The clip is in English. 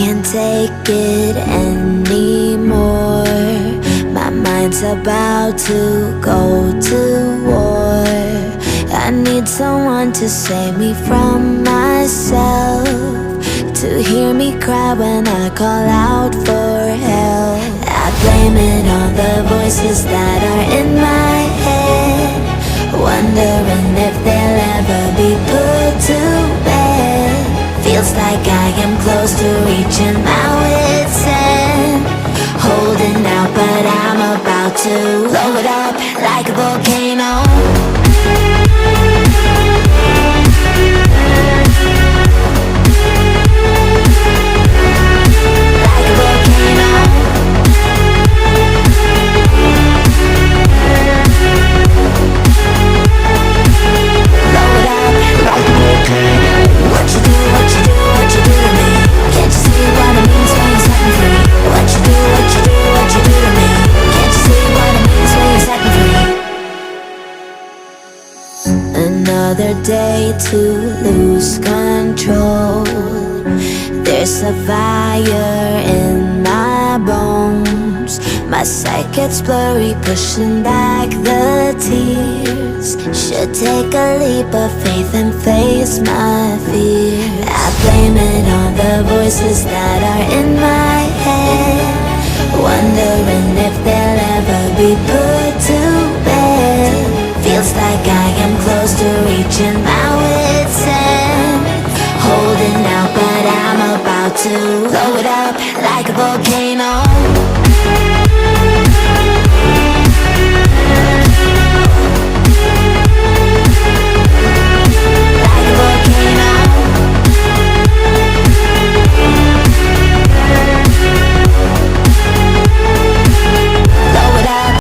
can't take it anymore. My mind's about to go to war. I need someone to save me from myself, to hear me cry when I call out for help. I blame it on the voices that are in my head, wondering if they'll ever be put to bed. Feels like I am close to reaching my wit's end, holding out but I'm about to blow it up like a volcano. Another day to lose control. There's a fire in my bones. My sight gets blurry, pushing back the tears. Should take a leap of faith and face my fear. I blame it on the voices that are in my head, wondering